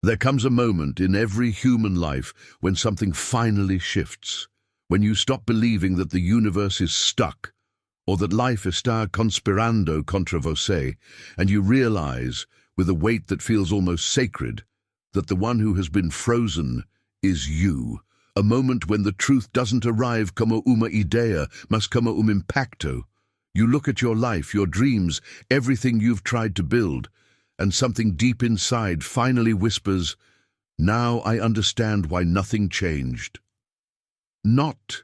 There comes a moment in every human life when something finally shifts, when you stop believing that the universe is stuck or that life está conspirando contra você, and you realize, with a weight that feels almost sacred, that the one who has been frozen is you. A moment when the truth doesn't arrive como uma idea, mas como impacto. You look at your life, your dreams, everything you've tried to build, and something deep inside finally whispers, "Now I understand why nothing changed." Not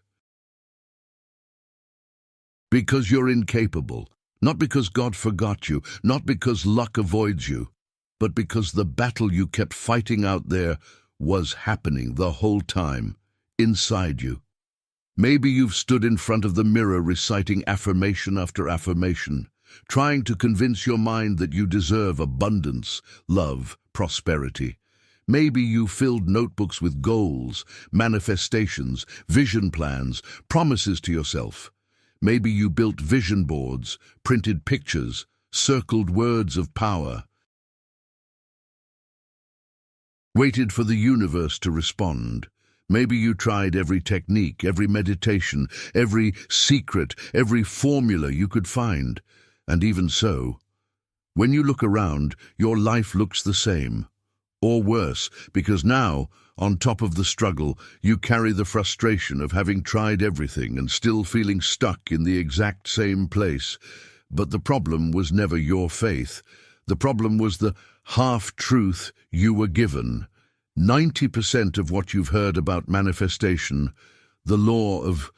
because you're incapable, not because God forgot you, not because luck avoids you, but because the battle you kept fighting out there was happening the whole time, inside you. Maybe you've stood in front of the mirror reciting affirmation after affirmation, trying to convince your mind that you deserve abundance, love, prosperity. Maybe you filled notebooks with goals, manifestations, vision plans, promises to yourself. Maybe you built vision boards, printed pictures, circled words of power, waited for the universe to respond. Maybe you tried every technique, every meditation, every secret, every formula you could find. And even so, when you look around, your life looks the same. Or worse, because now, on top of the struggle, you carry the frustration of having tried everything and still feeling stuck in the exact same place. But the problem was never your faith. The problem was the half-truth you were given. 90% of what you've heard about manifestation, the law of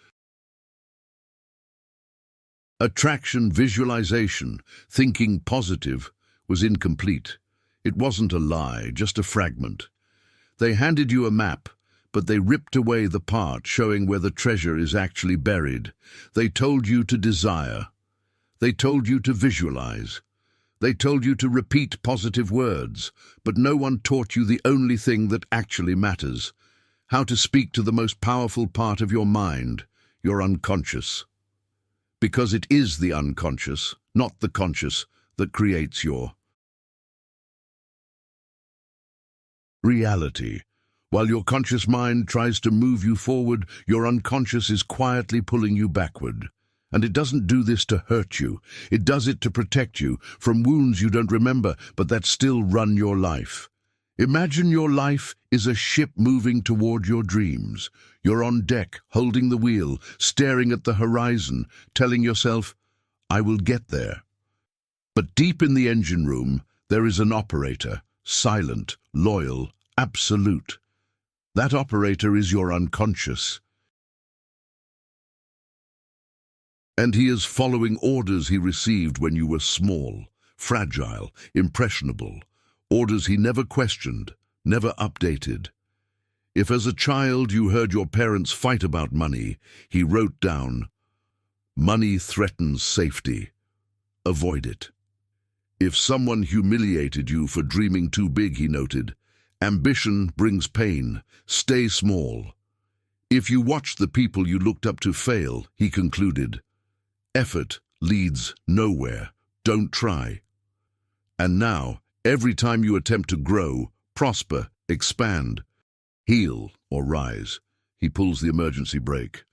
attraction, visualization, thinking positive, was incomplete. It wasn't a lie, just a fragment. They handed you a map, but they ripped away the part showing where the treasure is actually buried. They told you to desire. They told you to visualize. They told you to repeat positive words, but no one taught you the only thing that actually matters: how to speak to the most powerful part of your mind, your unconscious. Because it is the unconscious, not the conscious, that creates your reality. While your conscious mind tries to move you forward, your unconscious is quietly pulling you backward. And it doesn't do this to hurt you. It does it to protect you from wounds you don't remember, but that still run your life. Imagine your life is a ship moving toward your dreams. You're on deck, holding the wheel, staring at the horizon, telling yourself, "I will get there." But deep in the engine room, there is an operator, silent, loyal, absolute. That operator is your unconscious. And he is following orders he received when you were small, fragile, impressionable, orders he never questioned, never updated. If as a child you heard your parents fight about money, he wrote down, "Money threatens safety. Avoid it." If someone humiliated you for dreaming too big, he noted, "Ambition brings pain. Stay small." If you watched the people you looked up to fail, he concluded, "Effort leads nowhere. Don't try." And now, every time you attempt to grow, prosper, expand, heal, or rise, he pulls the emergency brake.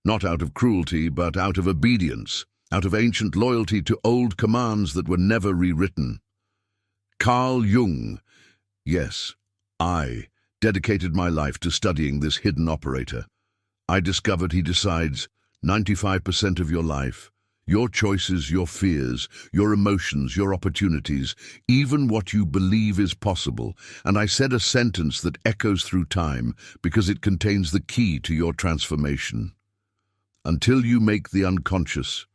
Not out of cruelty, but out of obedience, out of ancient loyalty to old commands that were never rewritten. Carl Jung, yes, I dedicated my life to studying this hidden operator. I discovered he decides 95% of your life, your choices, your fears, your emotions, your opportunities, even what you believe is possible. And I said a sentence that echoes through time because it contains the key to your transformation. Until you make the unconscious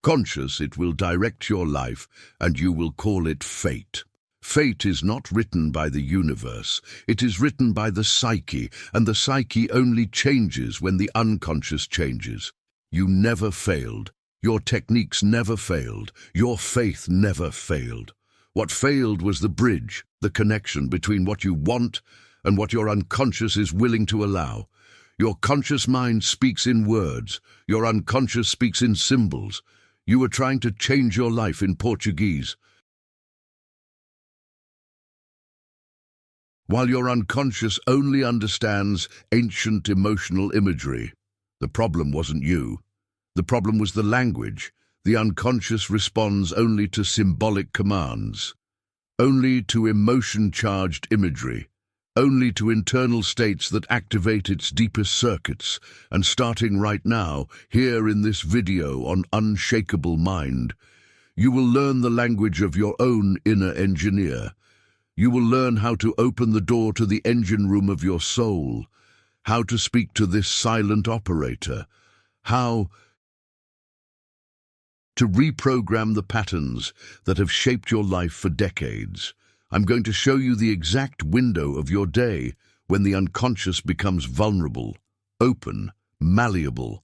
conscious, it will direct your life, and you will call it fate. Fate is not written by the universe. It is written by the psyche, and the psyche only changes when the unconscious changes. You never failed. Your techniques never failed. Your faith never failed. What failed was the bridge, the connection between what you want and what your unconscious is willing to allow. Your conscious mind speaks in words. Your unconscious speaks in symbols. You were trying to change your life in Portuguese. while your unconscious only understands ancient emotional imagery. The problem wasn't you. The problem was the language. The unconscious responds only to symbolic commands, only to emotion-charged imagery, only to internal states that activate its deepest circuits. And starting right now, here in this video on Unshakable Mind, you will learn the language of your own inner engineer. You will learn how to open the door to the engine room of your soul, how to speak to this silent operator, how to reprogram the patterns that have shaped your life for decades. I'm going to show you the exact window of your day when the unconscious becomes vulnerable, open, malleable,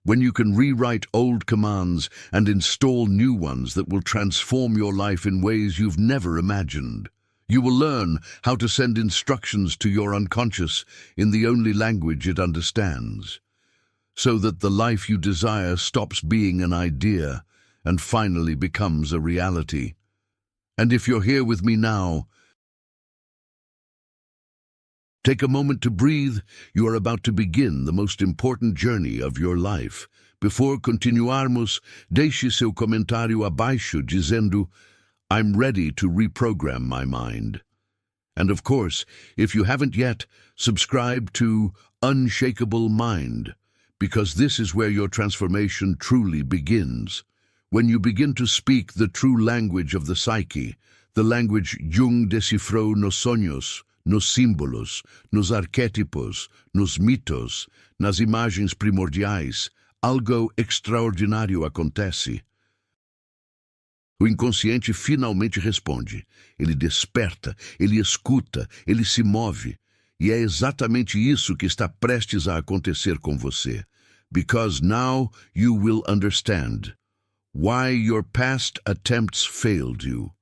when you can rewrite old commands and install new ones that will transform your life in ways you've never imagined. You will learn how to send instructions to your unconscious in the only language it understands, so that the life you desire stops being an idea and finally becomes a reality. And if you're here with me now, take a moment to breathe. You are about to begin the most important journey of your life. Before continuarmos, deixe seu comentário abaixo dizendo, I'm ready to reprogram my mind. And of course, if you haven't yet, subscribe to Unshakable Mind, because this is where your transformation truly begins. When you begin to speak the true language of the psyche, the language Jung decifrou nos sonhos, nos símbolos, nos arquétipos, nos mitos, nas imagens primordiais, algo extraordinário acontece. O inconsciente finalmente responde. Ele desperta, ele escuta, ele se move. E é exatamente isso que está prestes a acontecer com você. Because now you will understand why your past attempts failed you,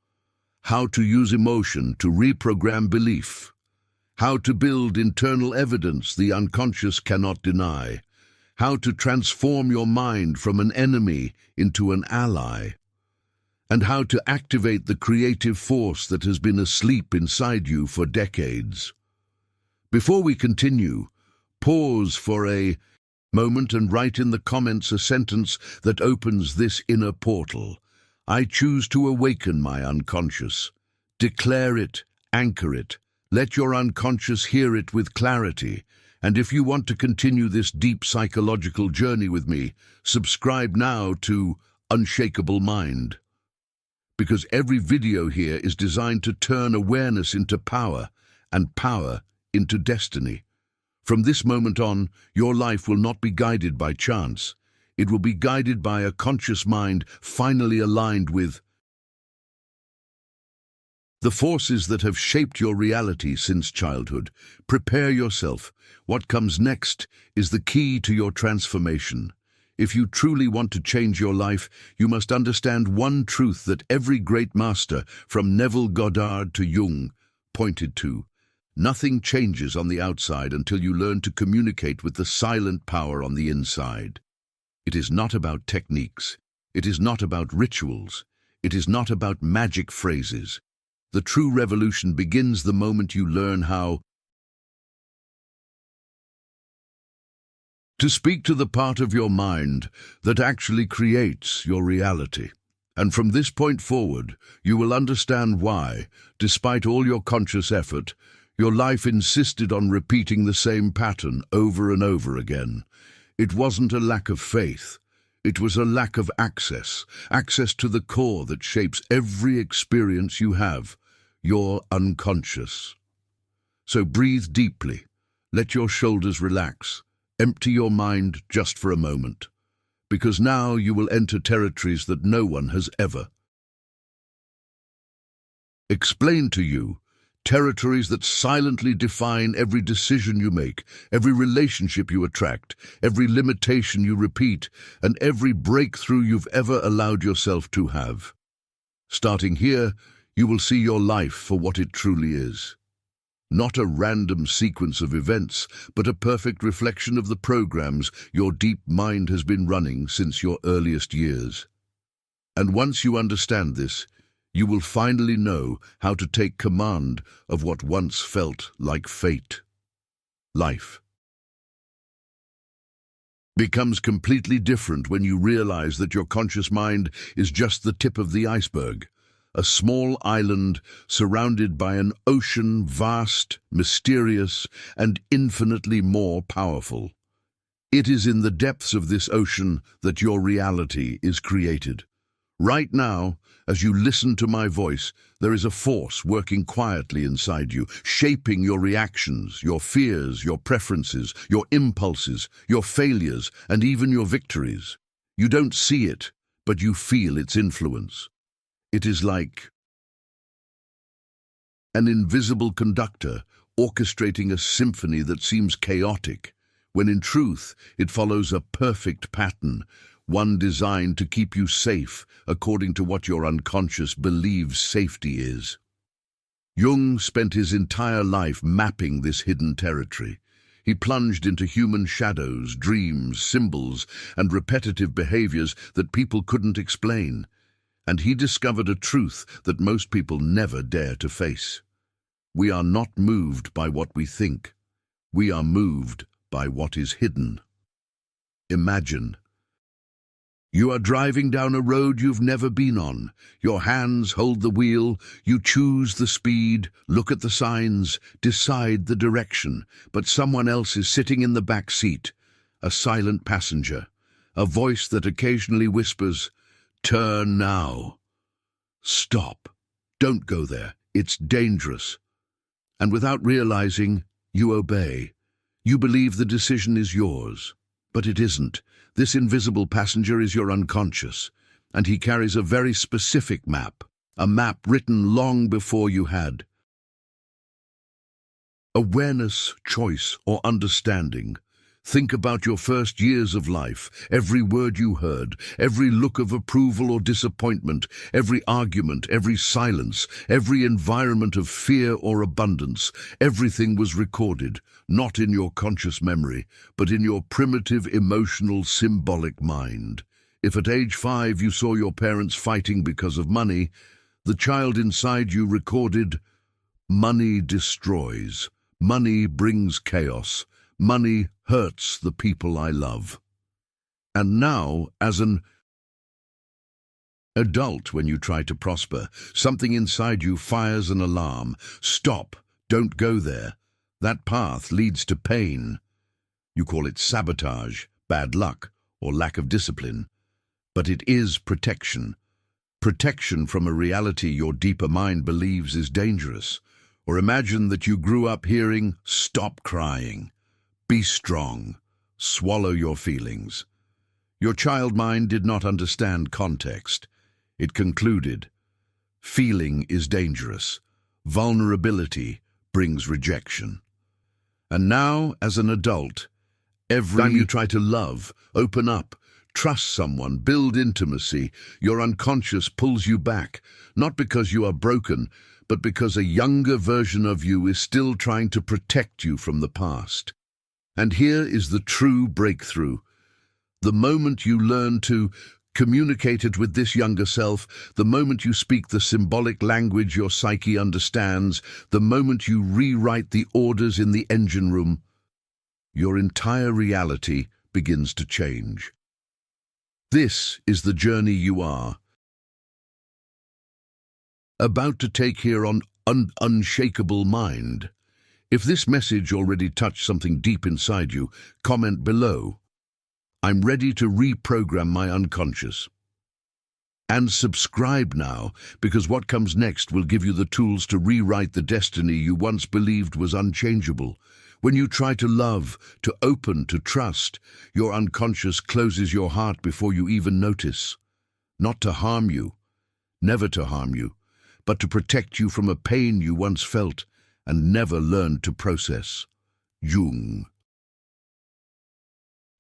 how to use emotion to reprogram belief, how to build internal evidence the unconscious cannot deny, how to transform your mind from an enemy into an ally, and how to activate the creative force that has been asleep inside you for decades. Before we continue, pause for a moment and write in the comments a sentence that opens this inner portal. I choose to awaken my unconscious. Declare it, anchor it. Let your unconscious hear it with clarity. And if you want to continue this deep psychological journey with me, subscribe now to Unshakable Mind. Because every video here is designed to turn awareness into power and power into destiny. From this moment on, your life will not be guided by chance. It will be guided by a conscious mind finally aligned with the forces that have shaped your reality since childhood. Prepare yourself. What comes next is the key to your transformation. If you truly want to change your life, you must understand one truth that every great master, from Neville Goddard to Jung, pointed to. Nothing changes on the outside until you learn to communicate with the silent power on the inside. It is not about techniques. It is not about rituals. It is not about magic phrases. The true revolution begins the moment you learn how to speak to the part of your mind that actually creates your reality. And from this point forward, you will understand why, despite all your conscious effort, your life insisted on repeating the same pattern over and over again. It wasn't a lack of faith. It was a lack of access to the core that shapes every experience you have, your unconscious. So breathe deeply. Let your shoulders relax. Empty your mind just for a moment, because now you will enter territories that no one has ever explained to you, territories that silently define every decision you make, every relationship you attract, every limitation you repeat, and every breakthrough you've ever allowed yourself to have. Starting here, you will see your life for what it truly is. Not a random sequence of events, but a perfect reflection of the programs your deep mind has been running since your earliest years. And once you understand this, You will finally know how to take command of what once felt like fate. Life becomes completely different when you realize that your conscious mind is just the tip of the iceberg, a small island surrounded by an ocean vast, mysterious, and infinitely more powerful. It is in the depths of this ocean that your reality is created. Right now, as you listen to my voice, there is a force working quietly inside you, shaping your reactions, your fears, your preferences, your impulses, your failures, and even your victories. You don't see it, but you feel its influence. It is like an invisible conductor orchestrating a symphony that seems chaotic, when in truth it follows a perfect pattern, one designed to keep you safe according to what your unconscious believes safety is. Jung spent his entire life mapping this hidden territory. He plunged into human shadows, dreams, symbols, and repetitive behaviors that people couldn't explain. And he discovered a truth that most people never dare to face. We are not moved by what we think. We are moved by what is hidden. Imagine you are driving down a road you've never been on. Your hands hold the wheel, you choose the speed, look at the signs, decide the direction, but someone else is sitting in the back seat, a silent passenger, a voice that occasionally whispers, "Turn now. Stop. Don't go there. It's dangerous." And without realizing, you obey. You believe the decision is yours, but it isn't. This invisible passenger is your unconscious, and he carries a very specific map, a map written long before you had awareness, choice, or understanding. Think about your first years of life, every word you heard, every look of approval or disappointment, every argument, every silence, every environment of fear or abundance. Everything was recorded, not in your conscious memory, but in your primitive, emotional, symbolic mind. If at age 5 you saw your parents fighting because of money, the child inside you recorded, "Money destroys. Money brings chaos. Money hurts the people I love." And now, as an adult, when you try to prosper, something inside you fires an alarm. Stop, don't go there. That path leads to pain. You call it sabotage, bad luck, or lack of discipline. But it is protection. Protection from a reality your deeper mind believes is dangerous. Or imagine that you grew up hearing, "Stop crying. Be strong. Swallow your feelings." Your child mind did not understand context. It concluded, feeling is dangerous. Vulnerability brings rejection. And now, as an adult, every time you try to love, open up, trust someone, build intimacy, your unconscious pulls you back, not because you are broken, but because a younger version of you is still trying to protect you from the past. And here is the true breakthrough. The moment you learn to communicate it with this younger self, the moment you speak the symbolic language your psyche understands, the moment you rewrite the orders in the engine room, your entire reality begins to change. This is the journey you are about to take here on Unshakable Mind. If this message already touched something deep inside you, comment below. I'm ready to reprogram my unconscious. And subscribe now, because what comes next will give you the tools to rewrite the destiny you once believed was unchangeable. When you try to love, to open, to trust, your unconscious closes your heart before you even notice. Not to harm you, never to harm you, but to protect you from a pain you once felt and never learned to process. Jung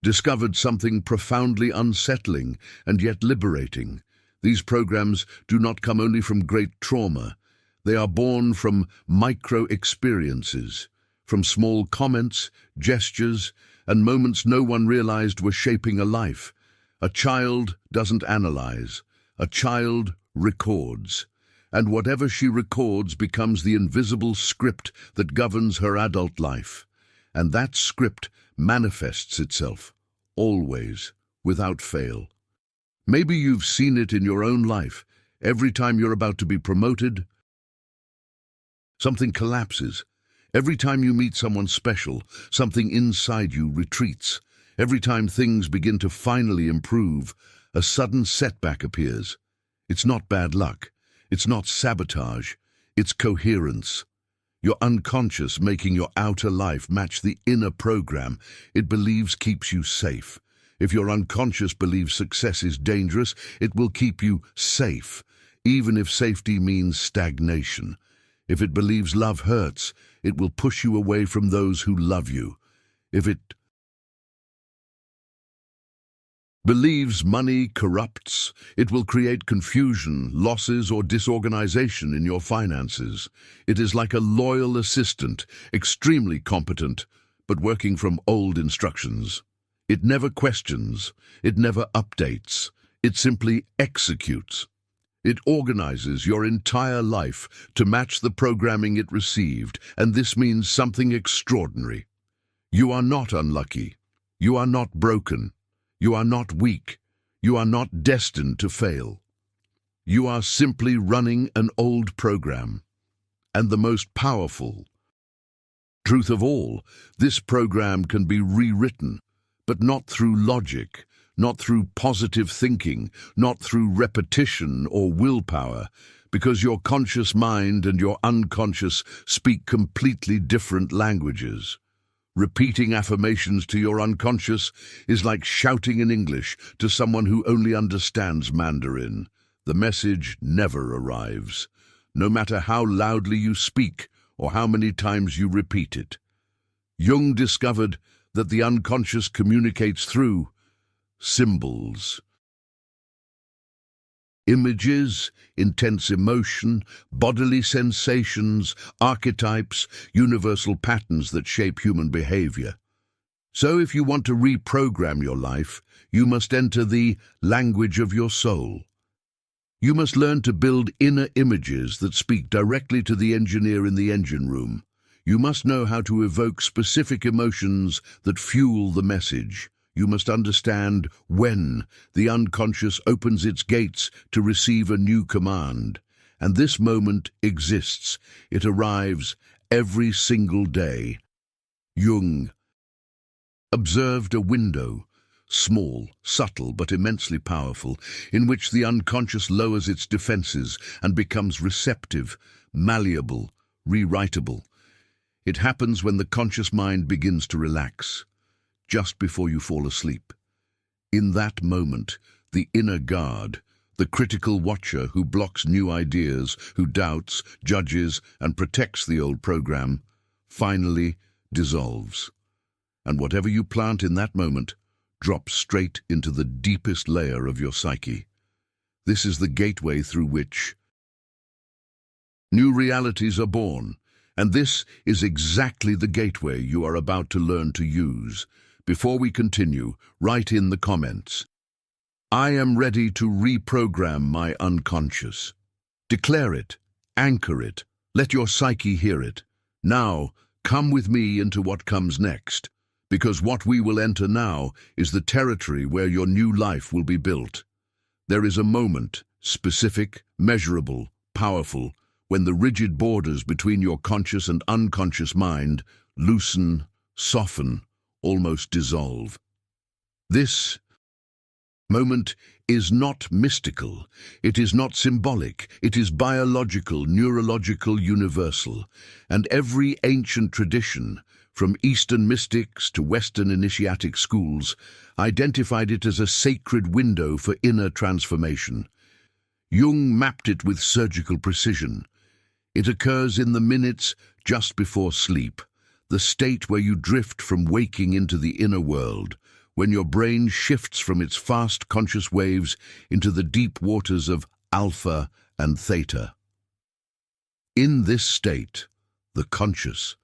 discovered something profoundly unsettling and yet liberating. These programs do not come only from great trauma. They are born from micro-experiences, from small comments, gestures, and moments no one realized were shaping a life. A child doesn't analyze. A child records. and whatever she records becomes the invisible script that governs her adult life. And that script manifests itself, always, without fail. Maybe you've seen it in your own life. Every time you're about to be promoted, something collapses. Every time you meet someone special, something inside you retreats. Every time things begin to finally improve, a sudden setback appears. It's not bad luck. It's not sabotage. It's coherence. Your unconscious making your outer life match the inner program it believes keeps you safe. If your unconscious believes success is dangerous, it will keep you safe, even if safety means stagnation. If it believes love hurts, it will push you away from those who love you. If it believes money corrupts, it will create confusion, losses, or disorganization in your finances. It is like a loyal assistant, extremely competent, but working from old instructions. It never questions, it never updates, it simply executes. It organizes your entire life to match the programming it received, and this means something extraordinary. You are not unlucky. You are not broken. You are not weak. You are not destined to fail. You are simply running an old program. And the most powerful truth of all, this program can be rewritten, but not through logic, not through positive thinking, not through repetition or willpower, because your conscious mind and your unconscious speak completely different languages. Repeating affirmations to your unconscious is like shouting in English to someone who only understands Mandarin. The message never arrives, no matter how loudly you speak or how many times you repeat it. Jung discovered that the unconscious communicates through symbols, images, intense emotion, bodily sensations, archetypes, universal patterns that shape human behavior. So if you want to reprogram your life, you must enter the language of your soul. You must learn to build inner images that speak directly to the engineer in the engine room. You must know how to evoke specific emotions that fuel the message. You must understand when the unconscious opens its gates to receive a new command. And this moment exists. It arrives every single day. Jung observed a window, small, subtle, but immensely powerful, in which the unconscious lowers its defenses and becomes receptive, malleable, rewritable. It happens when the conscious mind begins to relax, just before you fall asleep. In that moment, the inner guard, the critical watcher who blocks new ideas, who doubts, judges, and protects the old program, finally dissolves. And whatever you plant in that moment drops straight into the deepest layer of your psyche. This is the gateway through which new realities are born. And this is exactly the gateway you are about to learn to use. Before we continue, write in the comments, "I am ready to reprogram my unconscious." Declare it, anchor it, let your psyche hear it. Now, come with me into what comes next, because what we will enter now is the territory where your new life will be built. There is a moment, specific, measurable, powerful, when the rigid borders between your conscious and unconscious mind loosen, soften, almost dissolve. This moment is not mystical, it is not symbolic, it is biological, neurological, universal. And every ancient tradition, from Eastern mystics to Western initiatic schools, identified it as a sacred window for inner transformation. Jung mapped it with surgical precision. It occurs in the minutes just before sleep, the state where you drift from waking into the inner world, when your brain shifts from its fast conscious waves into the deep waters of alpha and theta. In this state, the conscious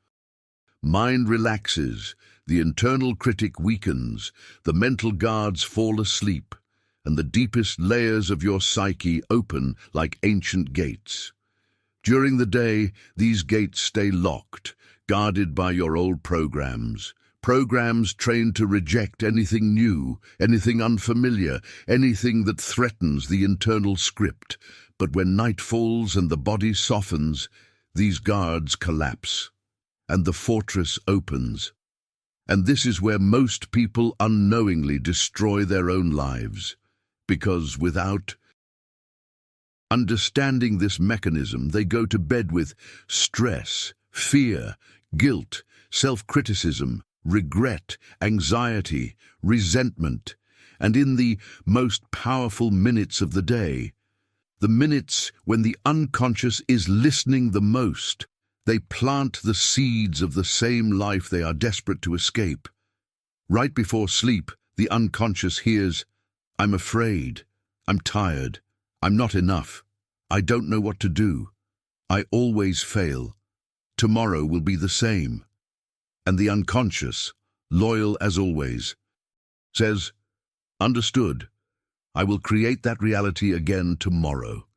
mind relaxes, the internal critic weakens, the mental guards fall asleep, and the deepest layers of your psyche open like ancient gates. During the day, these gates stay locked, guarded by your old programs. Programs trained to reject anything new, anything unfamiliar, anything that threatens the internal script. But when night falls and the body softens, these guards collapse, and the fortress opens. And this is where most people unknowingly destroy their own lives, because without understanding this mechanism, they go to bed with stress, fear, guilt, self-criticism, regret, anxiety, resentment, and in the most powerful minutes of the day, the minutes when the unconscious is listening the most, they plant the seeds of the same life they are desperate to escape. Right before sleep, the unconscious hears, "I'm afraid, I'm tired, I'm not enough, I don't know what to do, I always fail, tomorrow will be the same." And the unconscious, loyal as always, says, "Understood, I will create that reality again tomorrow."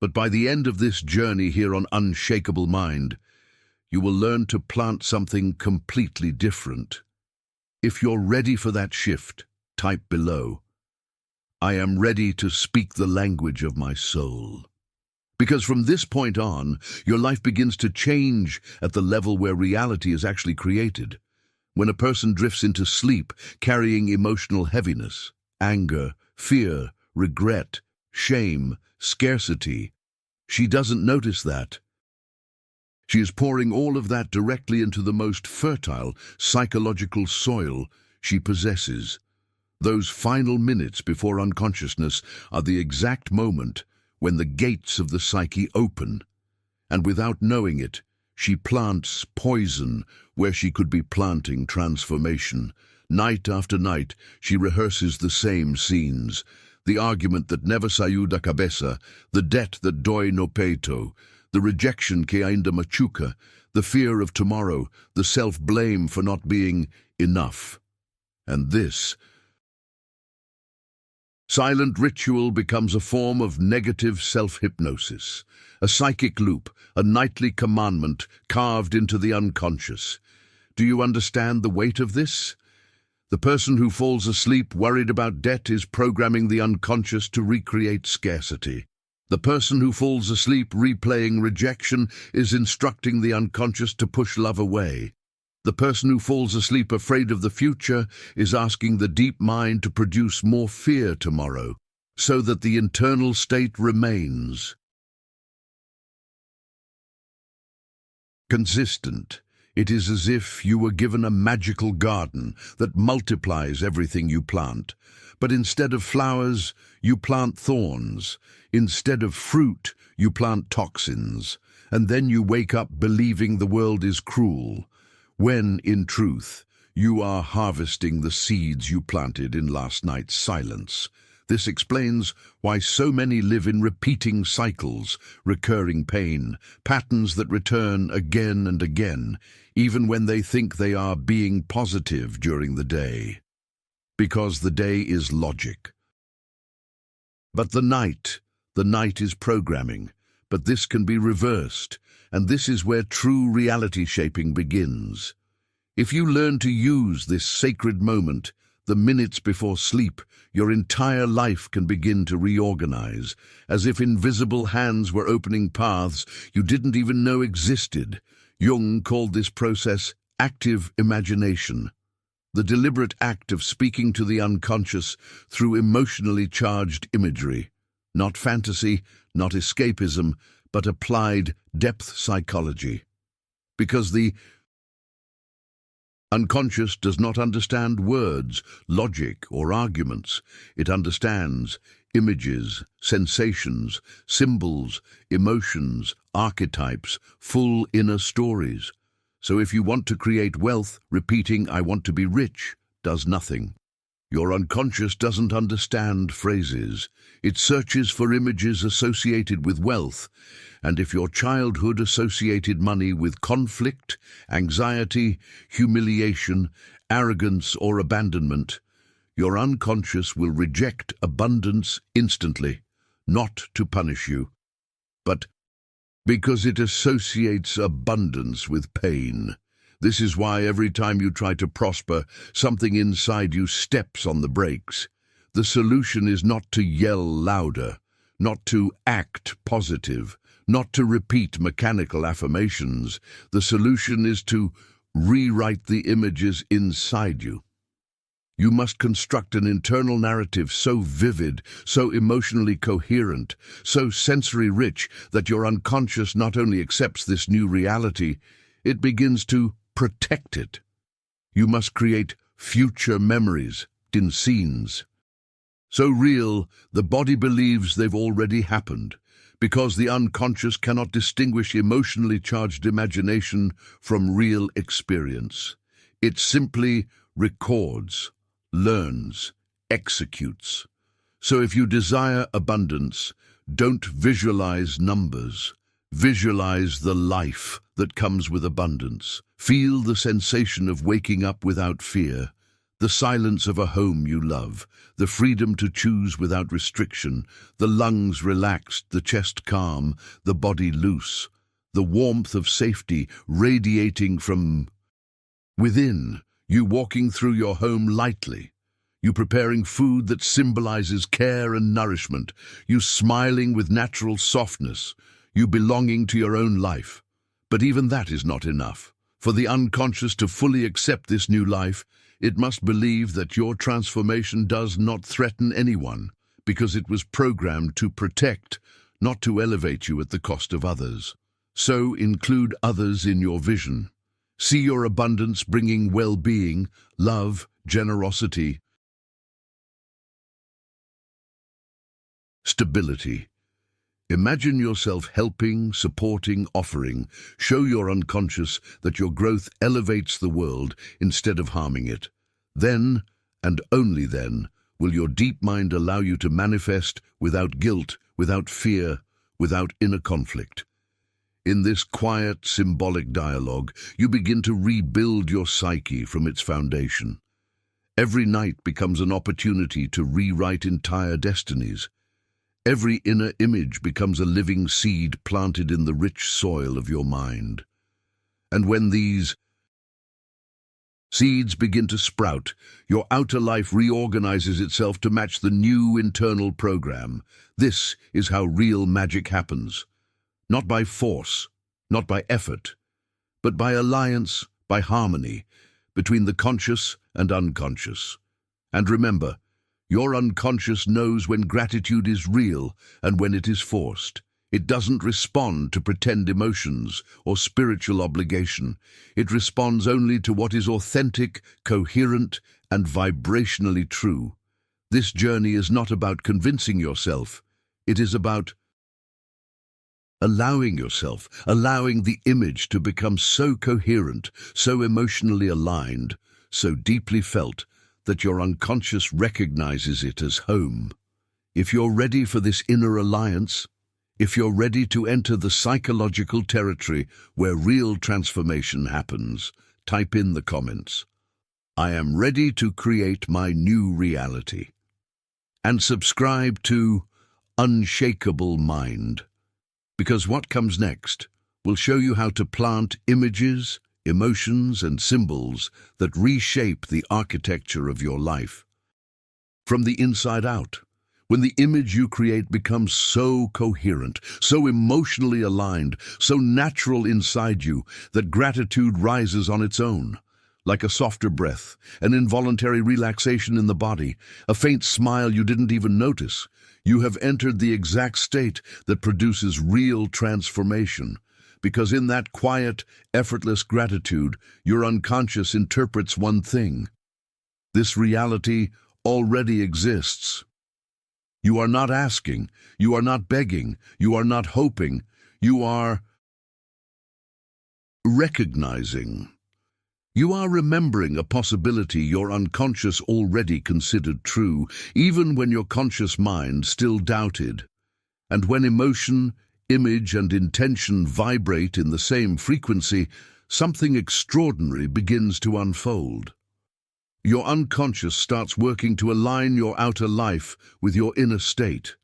But by the end of this journey here on Unshakable Mind, you will learn to plant something completely different. If you're ready for that shift, type below, "I am ready to speak the language of my soul." Because from this point on, your life begins to change at the level where reality is actually created. When a person drifts into sleep carrying emotional heaviness, anger, fear, regret, shame, scarcity, she doesn't notice that. She is pouring all of that directly into the most fertile psychological soil she possesses. Those final minutes before unconsciousness are the exact moment when the gates of the psyche open, and without knowing it, she plants poison where she could be planting transformation. Night after night, she rehearses the same scenes. The argument that never saiu da cabeça, the debt that dói no peito, the rejection que ainda machuca, the fear of tomorrow, the self-blame for not being enough. And this silent ritual becomes a form of negative self-hypnosis, a psychic loop, a nightly commandment carved into the unconscious. Do you understand the weight of this? The person who falls asleep worried about debt is programming the unconscious to recreate scarcity. The person who falls asleep replaying rejection is instructing the unconscious to push love away. The person who falls asleep afraid of the future is asking the deep mind to produce more fear tomorrow, so that the internal state remains consistent. It is as if you were given a magical garden that multiplies everything you plant. But instead of flowers, you plant thorns. Instead of fruit, you plant toxins. And then you wake up believing the world is cruel, when, in truth, you are harvesting the seeds you planted in last night's silence. This explains why so many live in repeating cycles, recurring pain, patterns that return again and again, even when they think they are being positive during the day. Because the day is logic. But the night is programming. But this can be reversed, and this is where true reality shaping begins. If you learn to use this sacred moment, the minutes before sleep, your entire life can begin to reorganize, as if invisible hands were opening paths you didn't even know existed. Jung called this process active imagination, the deliberate act of speaking to the unconscious through emotionally charged imagery. Not fantasy, not escapism, but applied depth psychology. Because the unconscious does not understand words, logic, or arguments. It understands images, sensations, symbols, emotions, archetypes, full inner stories. So if you want to create wealth, repeating "I want to be rich" does nothing. Your unconscious doesn't understand phrases. It searches for images associated with wealth, and if your childhood associated money with conflict, anxiety, humiliation, arrogance, or abandonment, your unconscious will reject abundance instantly, not to punish you, but Because it associates abundance with pain. This is why every time you try to prosper, something inside you steps on the brakes. The solution is not to yell louder, not to act positive, not to repeat mechanical affirmations. The solution is to rewrite the images inside you. You must construct an internal narrative so vivid, so emotionally coherent, so sensory-rich that your unconscious not only accepts this new reality, it begins to protect it. You must create future memories in scenes. So real, the body believes they've already happened, because the unconscious cannot distinguish emotionally charged imagination from real experience. It simply records, learns, executes. So if you desire abundance, don't visualize numbers. Visualize the life that comes with abundance. Feel the sensation of waking up without fear, the silence of a home you love, the freedom to choose without restriction, the lungs relaxed, the chest calm, the body loose, the warmth of safety radiating from within. You walking through your home lightly, you preparing food that symbolizes care and nourishment, you smiling with natural softness, you belonging to your own life. But even that is not enough. For the unconscious to fully accept this new life, it must believe that your transformation does not threaten anyone, because it was programmed to protect, not to elevate you at the cost of others. So include others in your vision. See your abundance bringing well-being, love, generosity, stability. Imagine yourself helping, supporting, offering. Show your unconscious that your growth elevates the world instead of harming it. Then, and only then, will your deep mind allow you to manifest without guilt, without fear, without inner conflict. In this quiet, symbolic dialogue, you begin to rebuild your psyche from its foundation. Every night becomes an opportunity to rewrite entire destinies. Every inner image becomes a living seed planted in the rich soil of your mind. And when these seeds begin to sprout, your outer life reorganizes itself to match the new internal program. This is how real magic happens. Not by force, not by effort, but by alliance, by harmony, between the conscious and unconscious. And remember, your unconscious knows when gratitude is real and when it is forced. It doesn't respond to pretend emotions or spiritual obligation. It responds only to what is authentic, coherent, and vibrationally true. This journey is not about convincing yourself. It is about allowing yourself, allowing the image to become so coherent, so emotionally aligned, so deeply felt, that your unconscious recognizes it as home. If you're ready for this inner alliance, if you're ready to enter the psychological territory where real transformation happens, type in the comments, "I am ready to create my new reality." And subscribe to Unshakable Mind, because what comes next will show you how to plant images, emotions, and symbols that reshape the architecture of your life. From the inside out, when the image you create becomes so coherent, so emotionally aligned, so natural inside you that gratitude rises on its own, like a softer breath, an involuntary relaxation in the body, a faint smile you didn't even notice, you have entered the exact state that produces real transformation. Because in that quiet, effortless gratitude, your unconscious interprets one thing: this reality already exists. You are not asking, you are not begging, you are not hoping, you are recognizing. You are remembering a possibility your unconscious already considered true, even when your conscious mind still doubted. And when emotion, image, and intention vibrate in the same frequency, something extraordinary begins to unfold. Your unconscious starts working to align your outer life with your inner state.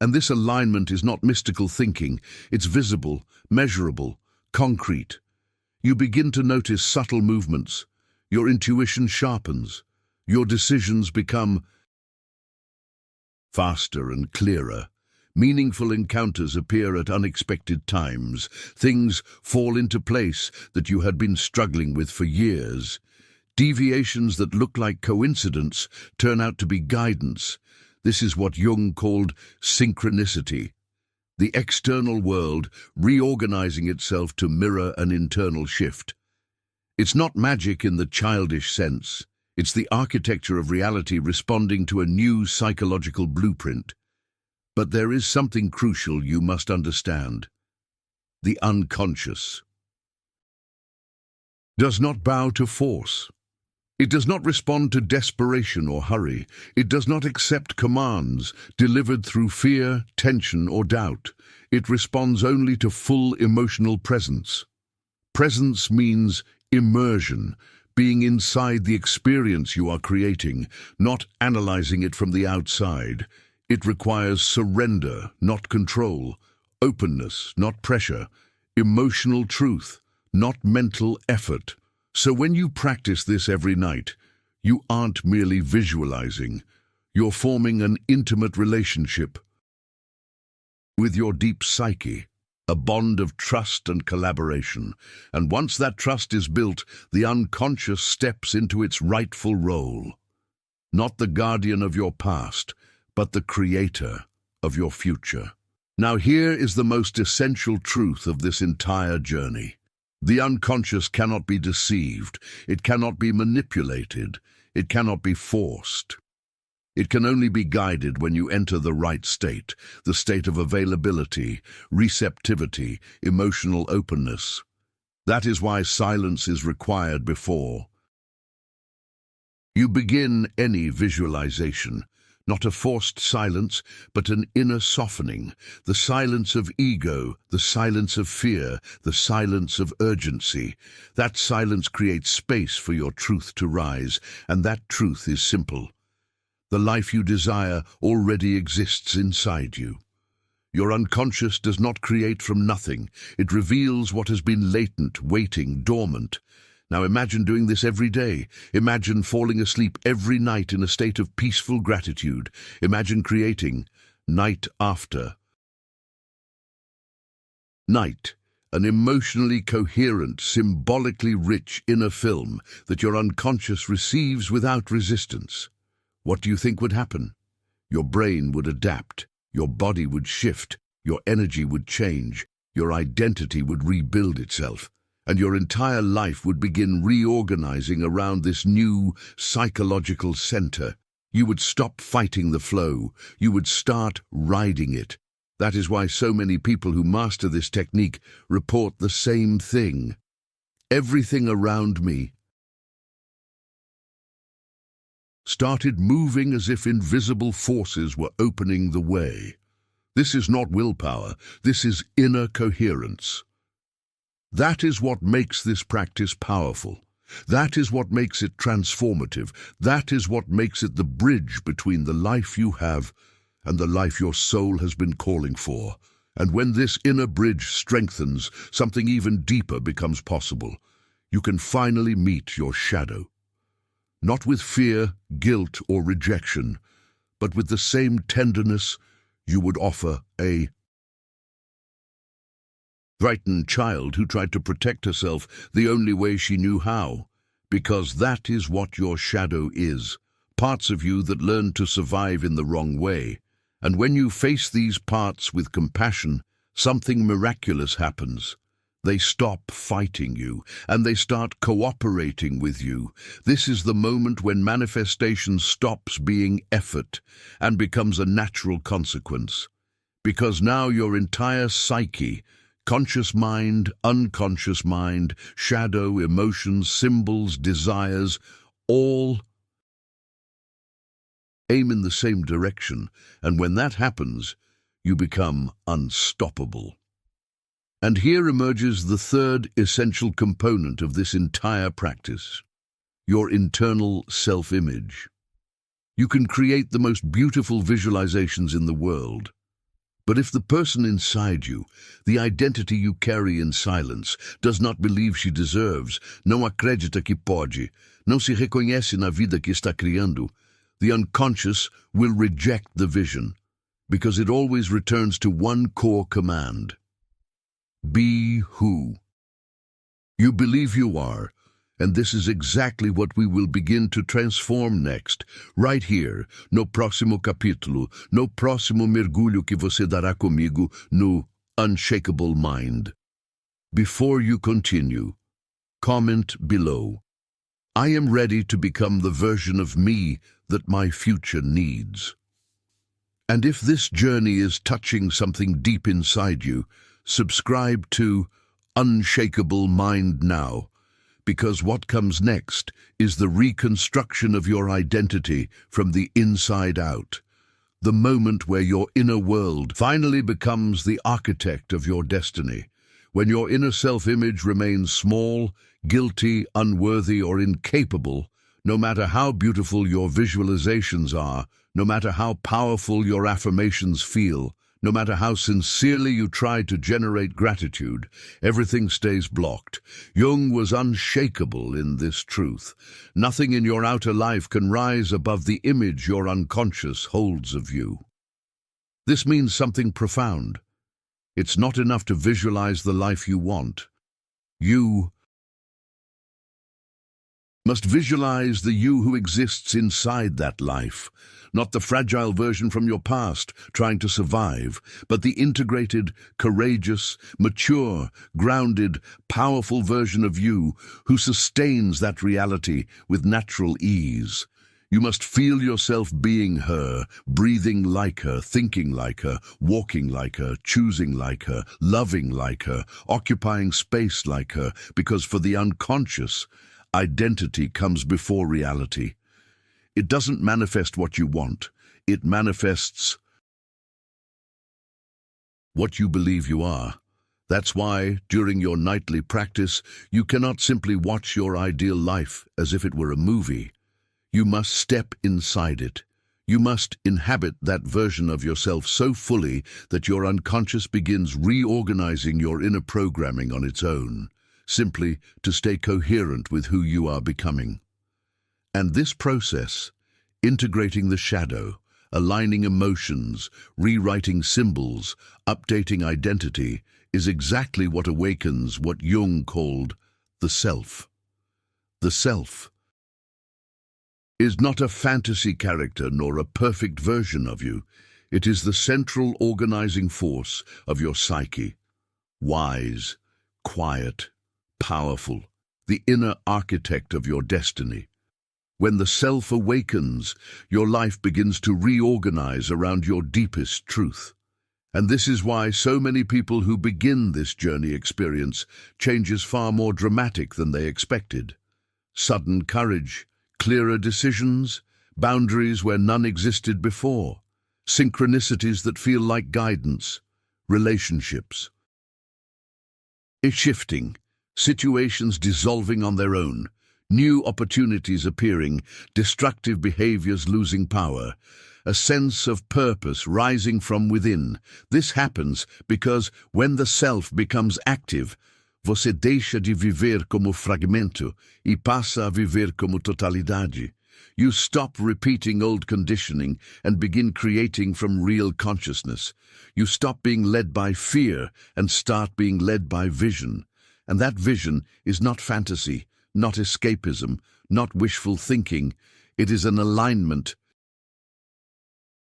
And this alignment is not mystical thinking, it's visible, measurable, concrete. You begin to notice subtle movements, your intuition sharpens, your decisions become faster and clearer. Meaningful encounters appear at unexpected times. Things fall into place that you had been struggling with for years. Deviations that look like coincidence turn out to be guidance. This is what Jung called synchronicity. The external world reorganizing itself to mirror an internal shift. It's not magic in the childish sense. It's the architecture of reality responding to a new psychological blueprint. But there is something crucial you must understand. The unconscious does not bow to force. It does not respond to desperation or hurry. It does not accept commands delivered through fear, tension, or doubt. It responds only to full emotional presence. Presence means immersion, being inside the experience you are creating, not analyzing it from the outside. It requires surrender, not control, openness, not pressure, emotional truth, not mental effort. So when you practice this every night, you aren't merely visualizing. You're forming an intimate relationship with your deep psyche, a bond of trust and collaboration. And once that trust is built, the unconscious steps into its rightful role. Not the guardian of your past, but the creator of your future. Now here is the most essential truth of this entire journey. The unconscious cannot be deceived, it cannot be manipulated, it cannot be forced. It can only be guided when you enter the right state, the state of availability, receptivity, emotional openness. That is why silence is required before you begin any visualization. Not a forced silence, but an inner softening, the silence of ego, the silence of fear, the silence of urgency. That silence creates space for your truth to rise, and that truth is simple. The life you desire already exists inside you. Your unconscious does not create from nothing. It reveals what has been latent, waiting, dormant. Now imagine doing this every day. Imagine falling asleep every night in a state of peaceful gratitude. Imagine creating, night after night, an emotionally coherent, symbolically rich inner film that your unconscious receives without resistance. What do you think would happen? Your brain would adapt, your body would shift, your energy would change, your identity would rebuild itself. And your entire life would begin reorganizing around this new psychological center. You would stop fighting the flow. You would start riding it. That is why so many people who master this technique report the same thing. Everything around me started moving as if invisible forces were opening the way. This is not willpower. This is inner coherence. That is what makes this practice powerful. That is what makes it transformative. That is what makes it the bridge between the life you have and the life your soul has been calling for. And when this inner bridge strengthens, something even deeper becomes possible. You can finally meet your shadow. Not with fear, guilt, or rejection, but with the same tenderness you would offer a frightened child who tried to protect herself the only way she knew how, because that is what your shadow is, parts of you that learn to survive in the wrong way. And when you face these parts with compassion, something miraculous happens. They stop fighting you, and they start cooperating with you. This is the moment when manifestation stops being effort and becomes a natural consequence. Because now your entire psyche, conscious mind, unconscious mind, shadow, emotions, symbols, desires, all aim in the same direction, and when that happens, you become unstoppable. And here emerges the third essential component of this entire practice, your internal self-image. You can create the most beautiful visualizations in the world, But if the person inside you, the identity you carry in silence, does not believe she deserves, não acredita que pode, não se reconhece na vida que está criando, the unconscious will reject the vision, because it always returns to one core command. Be who you believe you are, and this is exactly what we will begin to transform next, right here, no próximo capítulo, no próximo mergulho que você dará comigo no Unshakable Mind. Before you continue, comment below. I am ready to become the version of me that my future needs. And if this journey is touching something deep inside you, subscribe to Unshakable Mind now, because what comes next is the reconstruction of your identity from the inside out, the moment where your inner world finally becomes the architect of your destiny, when your inner self-image remains small, guilty, unworthy, or incapable, no matter how beautiful your visualizations are, no matter how powerful your affirmations feel, no matter how sincerely you try to generate gratitude, everything stays blocked. Jung was unshakable in this truth. Nothing in your outer life can rise above the image your unconscious holds of you. This means something profound. It's not enough to visualize the life you want. You must visualize the you who exists inside that life. Not the fragile version from your past trying to survive, but the integrated, courageous, mature, grounded, powerful version of you who sustains that reality with natural ease. You must feel yourself being her, breathing like her, thinking like her, walking like her, choosing like her, loving like her, occupying space like her, because for the unconscious, identity comes before reality. It doesn't manifest what you want. It manifests what you believe you are. That's why, during your nightly practice, you cannot simply watch your ideal life as if it were a movie. You must step inside it. You must inhabit that version of yourself so fully that your unconscious begins reorganizing your inner programming on its own, simply to stay coherent with who you are becoming. And this process, integrating the shadow, aligning emotions, rewriting symbols, updating identity, is exactly what awakens what Jung called the self. The self is not a fantasy character nor a perfect version of you. It is the central organizing force of your psyche. Wise, quiet, powerful, the inner architect of your destiny. When the self awakens, your life begins to reorganize around your deepest truth. And this is why so many people who begin this journey experience changes far more dramatic than they expected. Sudden courage, clearer decisions, boundaries where none existed before, synchronicities that feel like guidance, relationships shifting, situations dissolving on their own, new opportunities appearing, destructive behaviors losing power, a sense of purpose rising from within. This happens because when the self becomes active, você deixa de viver como fragmento e passa a viver como totalidade. You stop repeating old conditioning and begin creating from real consciousness. You stop being led by fear and start being led by vision. And that vision is not fantasy, not escapism, not wishful thinking. It is an alignment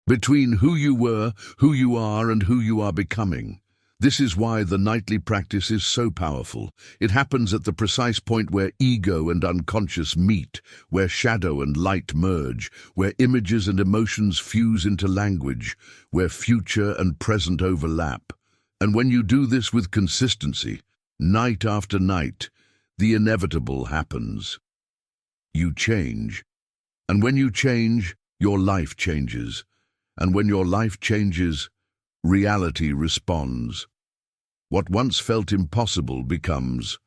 between who you were, who you are, and who you are becoming. This is why the nightly practice is so powerful. It happens at the precise point where ego and unconscious meet, where shadow and light merge, where images and emotions fuse into language, where future and present overlap. And when you do this with consistency, night after night, the inevitable happens. You change. And when you change, your life changes. And when your life changes, reality responds. What once felt impossible becomes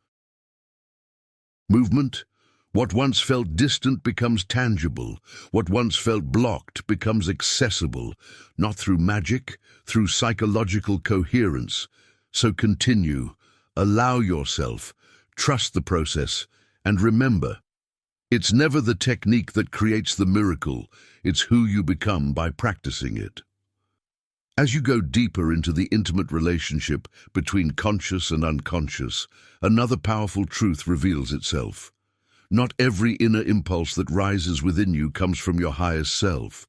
movement. What once felt distant becomes tangible. What once felt blocked becomes accessible, not through magic, through psychological coherence. So continue, allow yourself, trust the process, and remember, it's never the technique that creates the miracle, it's who you become by practicing it. As you go deeper into the intimate relationship between conscious and unconscious, another powerful truth reveals itself. Not every inner impulse that rises within you comes from your highest self.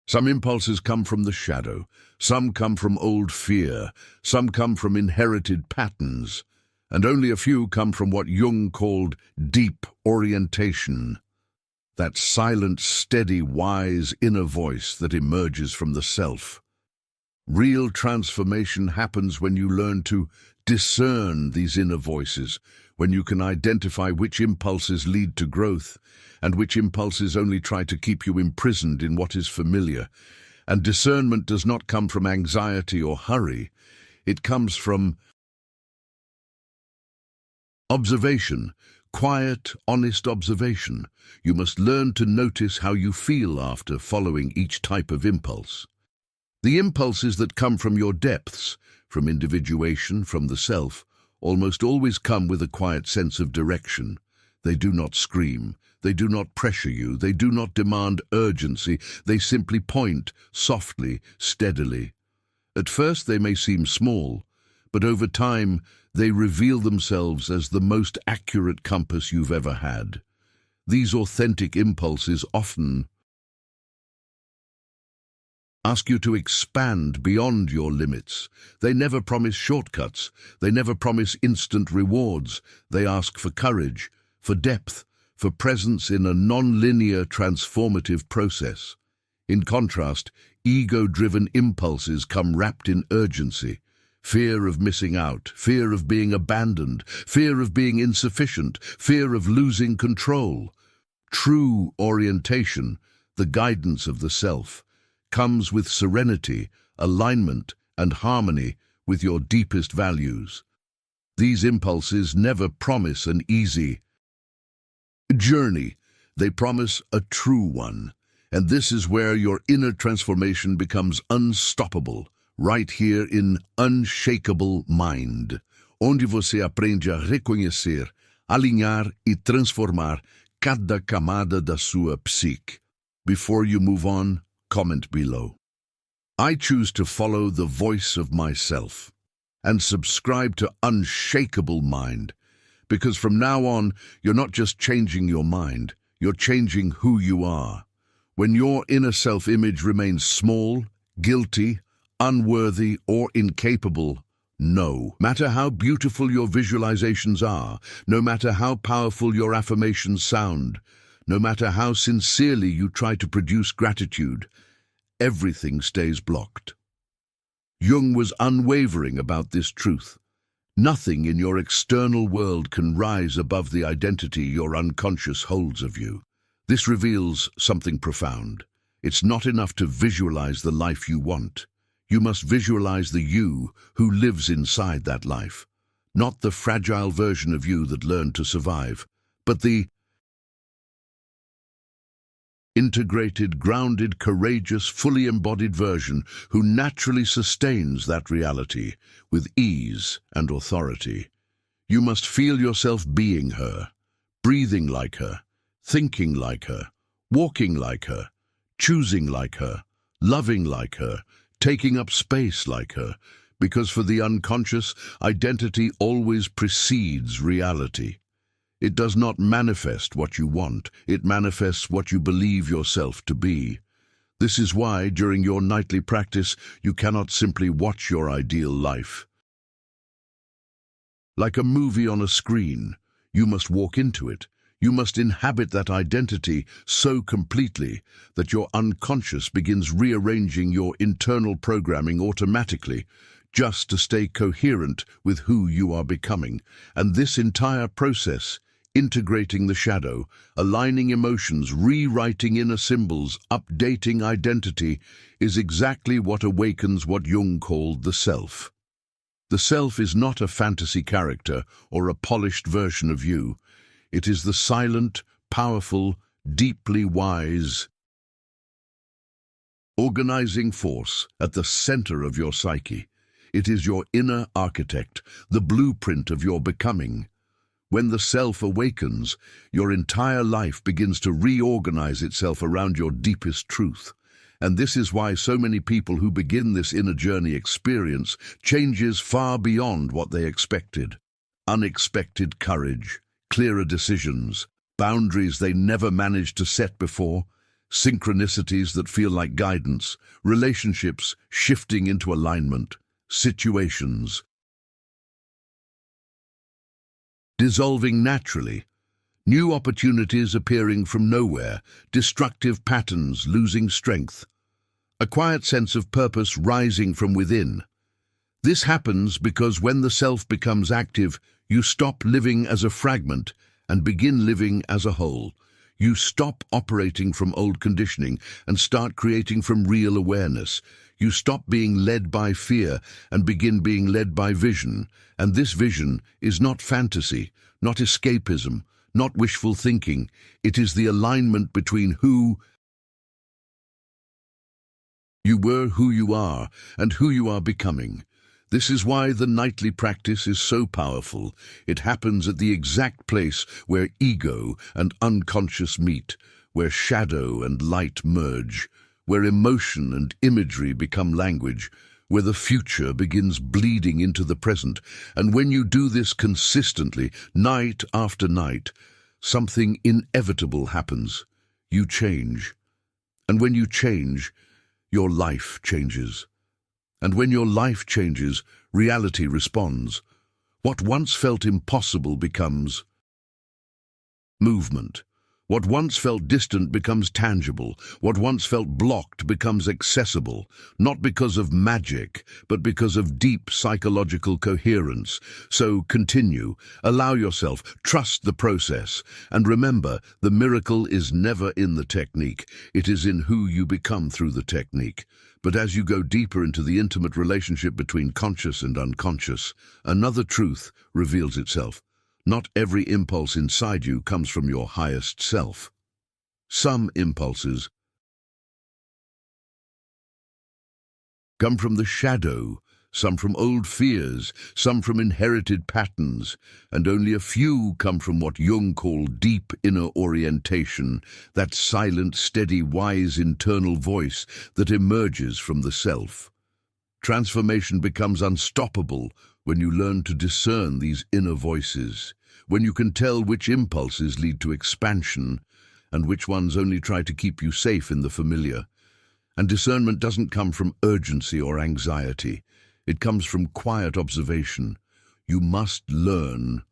Some impulses come from the shadow, some come from old fear, some come from inherited patterns, and only a few come from what Jung called deep orientation. That silent, steady, wise inner voice that emerges from the self. Real transformation happens when you learn to discern these inner voices, when you can identify which impulses lead to growth and which impulses only try to keep you imprisoned in what is familiar. And discernment does not come from anxiety or hurry. It comes from observation, quiet, honest observation. You must learn to notice how you feel after following each type of impulse. The impulses that come from your depths, from individuation, from the self, almost always come with a quiet sense of direction. They do not scream, they do not pressure you, they do not demand urgency, they simply point, softly, steadily. At first they may seem small, but over time they reveal themselves as the most accurate compass you've ever had. These authentic impulses often ask you to expand beyond your limits. They never promise shortcuts. They never promise instant rewards. They ask for courage, for depth, for presence in a non-linear transformative process. In contrast, ego-driven impulses come wrapped in urgency. Fear of missing out, fear of being abandoned, fear of being insufficient, fear of losing control. True orientation, the guidance of the self, comes with serenity, alignment, and harmony with your deepest values. These impulses never promise an easy journey. They promise a true one. And this is where your inner transformation becomes unstoppable, right here in Unshakable Mind, onde você aprende a reconhecer, alinhar e transformar cada camada da sua psique. Before you move on, comment below. I choose to follow the voice of myself and subscribe to Unshakable Mind, because from now on, you're not just changing your mind, you're changing who you are. When your inner self-image remains small, guilty, unworthy, or incapable, no matter how beautiful your visualizations are, no matter how powerful your affirmations sound, no matter how sincerely you try to produce gratitude, everything stays blocked. Jung was unwavering about this truth. Nothing in your external world can rise above the identity your unconscious holds of you. This reveals something profound. It's not enough to visualize the life you want. You must visualize the you who lives inside that life. Not the fragile version of you that learned to survive, but the integrated, grounded, courageous, fully embodied version who naturally sustains that reality with ease and authority. You must feel yourself being her, breathing like her, thinking like her, walking like her, choosing like her, loving like her, taking up space like her, because for the unconscious, identity always precedes reality. It does not manifest what you want, it manifests what you believe yourself to be. This is why, during your nightly practice, you cannot simply watch your ideal life. Like a movie on a screen, you must walk into it. You must inhabit that identity so completely that your unconscious begins rearranging your internal programming automatically, just to stay coherent with who you are becoming. And this entire process, integrating the shadow, aligning emotions, rewriting inner symbols, updating identity, is exactly what awakens what Jung called the self. The self is not a fantasy character or a polished version of you. It is the silent, powerful, deeply wise, organizing force at the center of your psyche. It is your inner architect, the blueprint of your becoming. When the self awakens, your entire life begins to reorganize itself around your deepest truth. And this is why so many people who begin this inner journey experience changes far beyond what they expected. Unexpected courage, clearer decisions, boundaries they never managed to set before, synchronicities that feel like guidance, relationships shifting into alignment, situations dissolving naturally, new opportunities appearing from nowhere, destructive patterns losing strength, a quiet sense of purpose rising from within. This happens because when the self becomes active, you stop living as a fragment and begin living as a whole. You stop operating from old conditioning and start creating from real awareness. You stop being led by fear and begin being led by vision. And this vision is not fantasy, not escapism, not wishful thinking. It is the alignment between who you were, who you are, and who you are becoming. This is why the nightly practice is so powerful. It happens at the exact place where ego and unconscious meet, where shadow and light merge, where emotion and imagery become language, where the future begins bleeding into the present. And when you do this consistently, night after night, something inevitable happens. You change. And when you change, your life changes. And when your life changes, reality responds. What once felt impossible becomes movement. What once felt distant becomes tangible. What once felt blocked becomes accessible, not because of magic, but because of deep psychological coherence. So continue, allow yourself, trust the process, and remember, the miracle is never in the technique. It is in who you become through the technique. But as you go deeper into the intimate relationship between conscious and unconscious, another truth reveals itself. Not every impulse inside you comes from your highest self. Some impulses come from the shadow, some from old fears, some from inherited patterns, and only a few come from what Jung called deep inner orientation, that silent, steady, wise internal voice that emerges from the self. Transformation becomes unstoppable when you learn to discern these inner voices, when you can tell which impulses lead to expansion and which ones only try to keep you safe in the familiar. And discernment doesn't come from urgency or anxiety. It comes from quiet observation. You must learn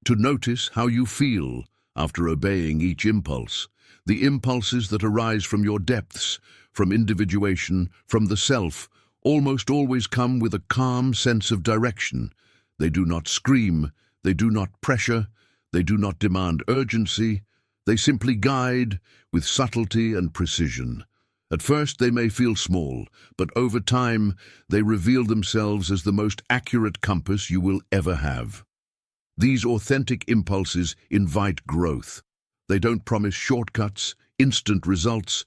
to notice how you feel after obeying each impulse. The impulses that arise from your depths, from individuation, from the self, almost always come with a calm sense of direction. They do not scream, they do not pressure, they do not demand urgency. They simply guide with subtlety and precision. At first they may feel small, but over time they reveal themselves as the most accurate compass you will ever have. These authentic impulses invite growth. They don't promise shortcuts, instant results,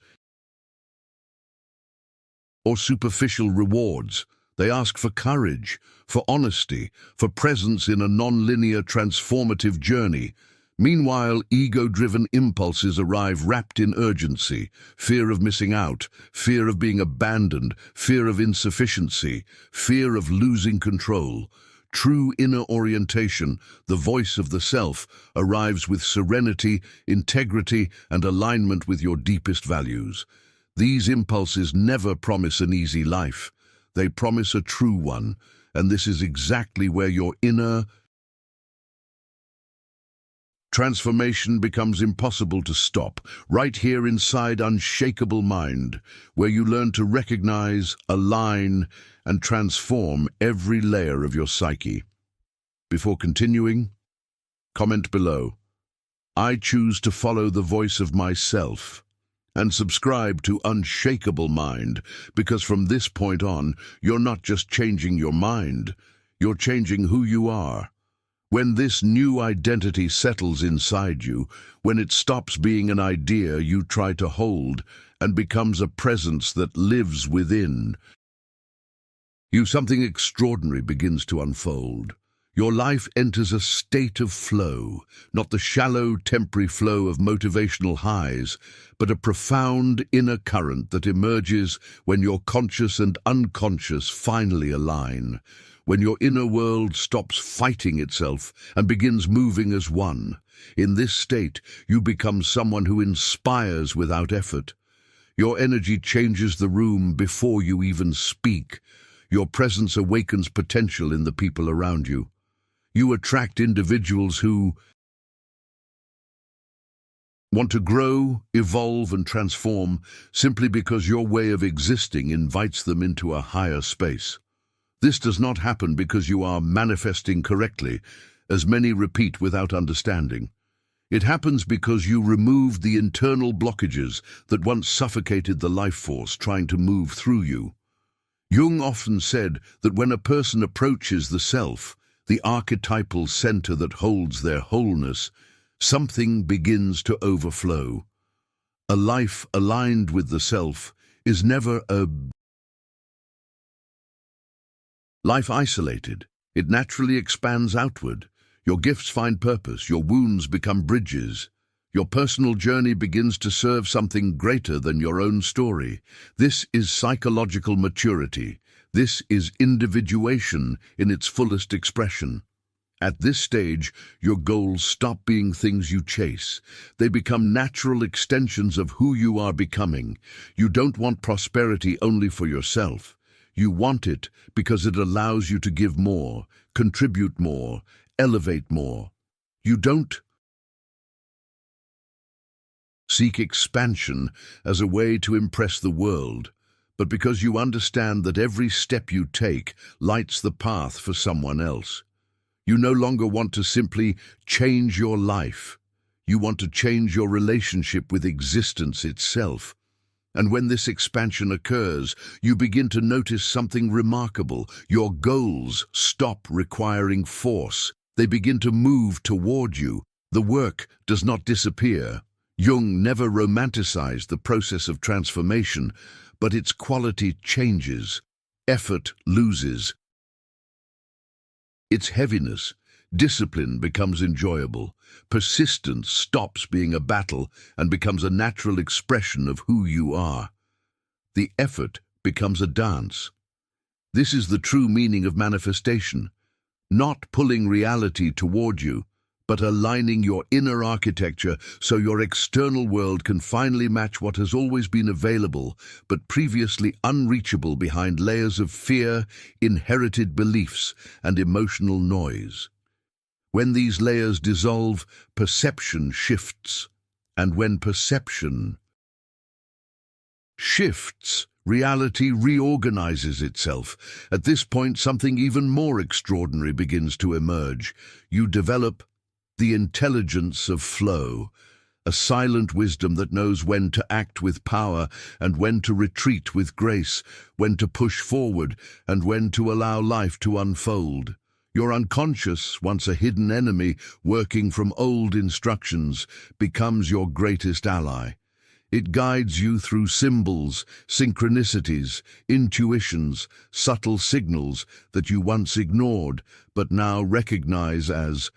or superficial rewards. They ask for courage, for honesty, for presence in a non-linear transformative journey. Meanwhile, ego-driven impulses arrive wrapped in urgency, fear of missing out, fear of being abandoned, fear of insufficiency, fear of losing control. True inner orientation, the voice of the self, arrives with serenity, integrity, and alignment with your deepest values. These impulses never promise an easy life. They promise a true one, and this is exactly where your inner transformation becomes impossible to stop, right here inside unshakable mind, where you learn to recognize, align, and transform every layer of your psyche. Before continuing, comment below. I choose to follow the voice of myself, and subscribe to Unshakable Mind, because from this point on, you're not just changing your mind, you're changing who you are. When this new identity settles inside you, when it stops being an idea you try to hold and becomes a presence that lives within, something extraordinary begins to unfold. Your life enters a state of flow, not the shallow, temporary flow of motivational highs, but a profound inner current that emerges when your conscious and unconscious finally align, when your inner world stops fighting itself and begins moving as one. In this state, you become someone who inspires without effort. Your energy changes the room before you even speak. Your presence awakens potential in the people around you. You attract individuals who want to grow, evolve, and transform simply because your way of existing invites them into a higher space. This does not happen because you are manifesting correctly, as many repeat without understanding. It happens because you removed the internal blockages that once suffocated the life force trying to move through you. Jung often said that when a person approaches the self, the archetypal center that holds their wholeness, something begins to overflow. A life aligned with the self is never a life isolated. It naturally expands outward. Your gifts find purpose, your wounds become bridges. Your personal journey begins to serve something greater than your own story. This is psychological maturity. This is individuation in its fullest expression. At this stage, your goals stop being things you chase. They become natural extensions of who you are becoming. You don't want prosperity only for yourself. You want it because it allows you to give more, contribute more, elevate more. You don't seek expansion as a way to impress the world, but because you understand that every step you take lights the path for someone else. You no longer want to simply change your life. You want to change your relationship with existence itself. And when this expansion occurs, you begin to notice something remarkable. Your goals stop requiring force. They begin to move toward you. The work does not disappear. Jung never romanticized the process of transformation, but its quality changes. Effort loses its heaviness. Discipline becomes enjoyable. Persistence stops being a battle and becomes a natural expression of who you are. The effort becomes a dance. This is the true meaning of manifestation. Not pulling reality toward you, but aligning your inner architecture so your external world can finally match what has always been available, but previously unreachable behind layers of fear, inherited beliefs, and emotional noise. When these layers dissolve, perception shifts. And when perception shifts, reality reorganizes itself. At this point, something even more extraordinary begins to emerge. You develop the intelligence of flow, a silent wisdom that knows when to act with power and when to retreat with grace, when to push forward and when to allow life to unfold. Your unconscious, once a hidden enemy working from old instructions, becomes your greatest ally. It guides you through symbols, synchronicities, intuitions, subtle signals that you once ignored but now recognize as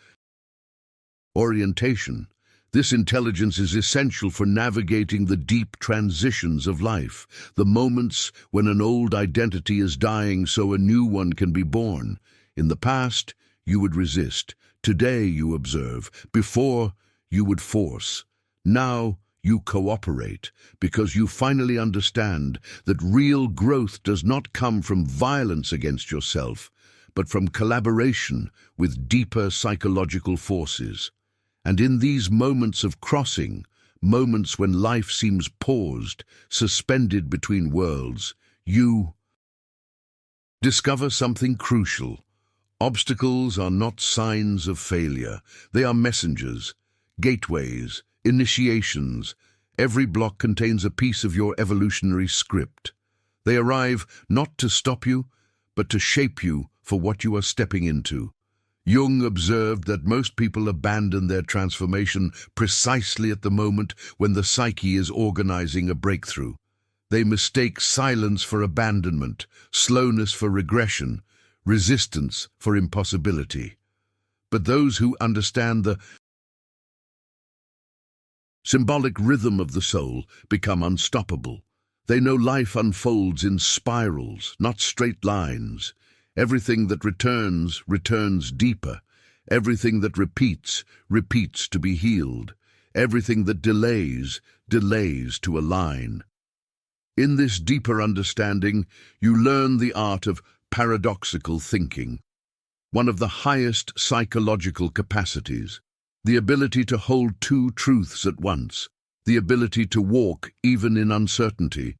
orientation. This intelligence is essential for navigating the deep transitions of life, the moments when an old identity is dying so a new one can be born. In the past, you would resist. Today, you observe. Before, you would force. Now, you cooperate, because you finally understand that real growth does not come from violence against yourself, but from collaboration with deeper psychological forces. And in these moments of crossing, moments when life seems paused, suspended between worlds, you discover something crucial. Obstacles are not signs of failure. They are messengers, gateways, initiations, Every block contains a piece of your evolutionary script. They arrive not to stop you, but to shape you for what you are stepping into. Jung observed that most people abandon their transformation precisely at the moment when the psyche is organizing a breakthrough. They mistake silence for abandonment, slowness for regression, resistance for impossibility. But those who understand the symbolic rhythm of the soul become unstoppable. They know life unfolds in spirals, not straight lines. Everything that returns, returns deeper. Everything that repeats, repeats to be healed. Everything that delays, delays to align. In this deeper understanding, you learn the art of paradoxical thinking, one of the highest psychological capacities, the ability to hold two truths at once, the ability to walk even in uncertainty,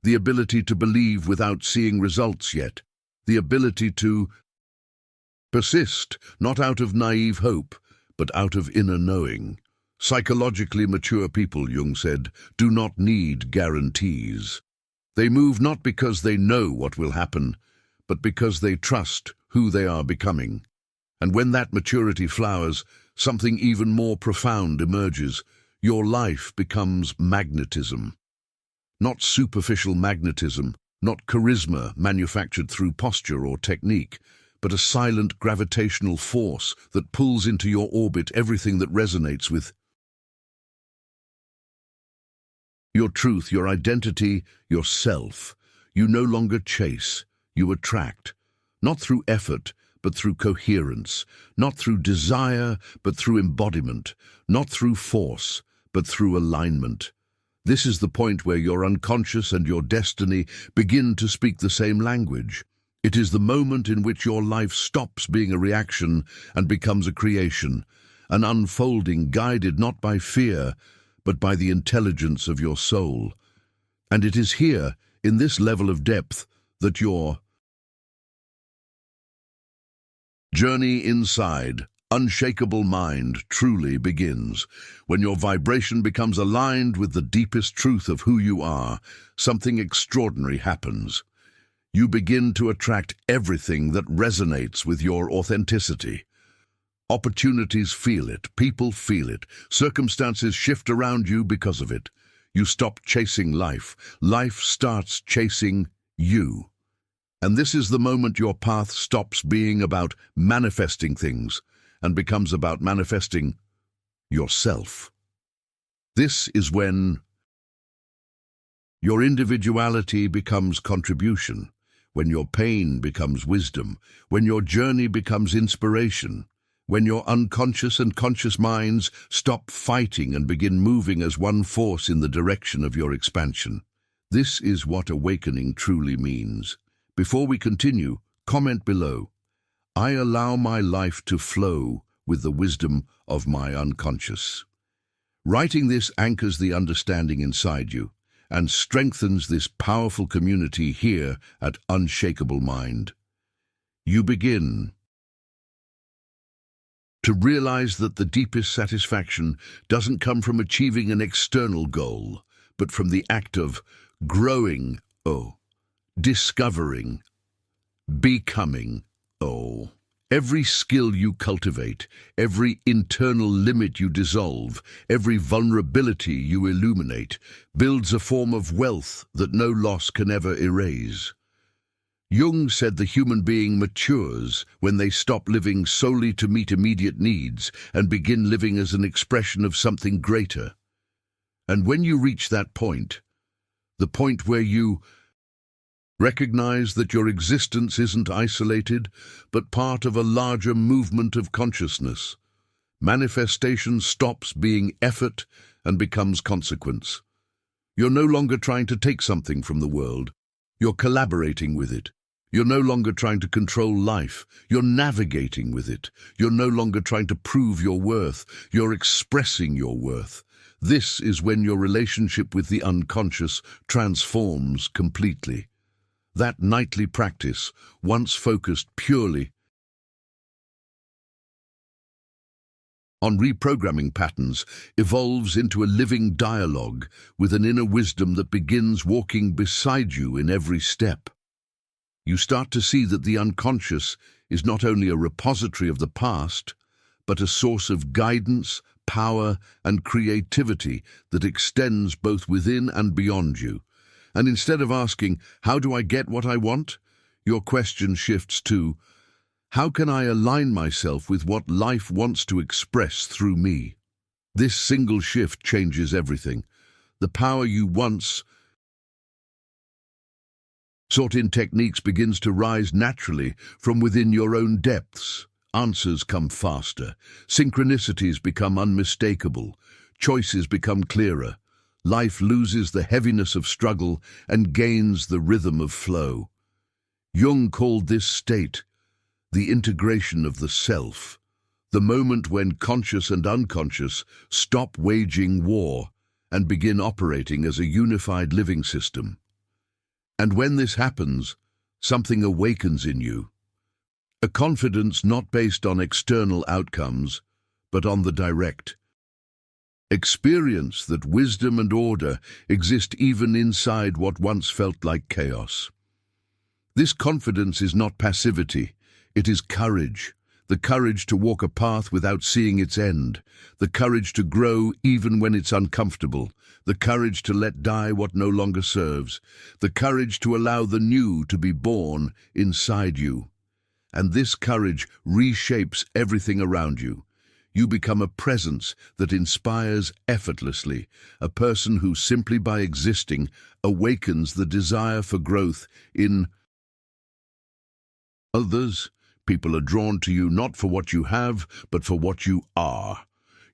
the ability to believe without seeing results yet, the ability to persist, not out of naive hope, but out of inner knowing. Psychologically mature people, Jung said, do not need guarantees. They move not because they know what will happen, but because they trust who they are becoming. And when that maturity flowers, something even more profound emerges. Your life becomes magnetism. Not superficial magnetism, not charisma manufactured through posture or technique, but a silent gravitational force that pulls into your orbit everything that resonates with your truth, your identity, yourself. You no longer chase, you attract, not through effort, but through coherence, not through desire, but through embodiment, not through force, but through alignment. This is the point where your unconscious and your destiny begin to speak the same language. It is the moment in which your life stops being a reaction and becomes a creation, an unfolding guided not by fear, but by the intelligence of your soul. And it is here, in this level of depth, that your journey inside, unshakable mind, truly begins. When your vibration becomes aligned with the deepest truth of who you are, something extraordinary happens. You begin to attract everything that resonates with your authenticity. Opportunities feel it, people feel it, circumstances shift around you because of it. You stop chasing life. Life starts chasing you. And this is the moment your path stops being about manifesting things and becomes about manifesting yourself. This is when your individuality becomes contribution, when your pain becomes wisdom, when your journey becomes inspiration, when your unconscious and conscious minds stop fighting and begin moving as one force in the direction of your expansion. This is what awakening truly means. Before we continue, comment below. I allow my life to flow with the wisdom of my unconscious. Writing this anchors the understanding inside you and strengthens this powerful community here at Unshakable Mind. You begin to realize that the deepest satisfaction doesn't come from achieving an external goal, but from the act of growing, discovering, becoming, Every skill you cultivate, every internal limit you dissolve, every vulnerability you illuminate, builds a form of wealth that no loss can ever erase. Jung said the human being matures when they stop living solely to meet immediate needs and begin living as an expression of something greater. And when you reach that point, the point where you recognize that your existence isn't isolated, but part of a larger movement of consciousness, manifestation stops being effort and becomes consequence. You're no longer trying to take something from the world. You're collaborating with it. You're no longer trying to control life. You're navigating with it. You're no longer trying to prove your worth. You're expressing your worth. This is when your relationship with the unconscious transforms completely. That nightly practice, once focused purely on reprogramming patterns evolves into a living dialogue with an inner wisdom that begins walking beside you in every step. You start to see that the unconscious is not only a repository of the past, but a source of guidance, power, and creativity that extends both within and beyond you. And instead of asking, "How do I get what I want?" your question shifts to, "How can I align myself with what life wants to express through me?" This single shift changes everything. The power you once sought in techniques begins to rise naturally from within your own depths. Answers come faster, synchronicities become unmistakable, choices become clearer. Life loses the heaviness of struggle and gains the rhythm of flow. Jung called this state the integration of the self, the moment when conscious and unconscious stop waging war and begin operating as a unified living system. And when this happens, something awakens in you. A confidence not based on external outcomes, but on the direct experience that wisdom and order exist even inside what once felt like chaos. This confidence is not passivity, it is courage. The courage to walk a path without seeing its end, the courage to grow even when it's uncomfortable, the courage to let die what no longer serves, the courage to allow the new to be born inside you. And this courage reshapes everything around you. You become a presence that inspires effortlessly, a person who simply by existing awakens the desire for growth in others. People are drawn to you not for what you have, but for what you are.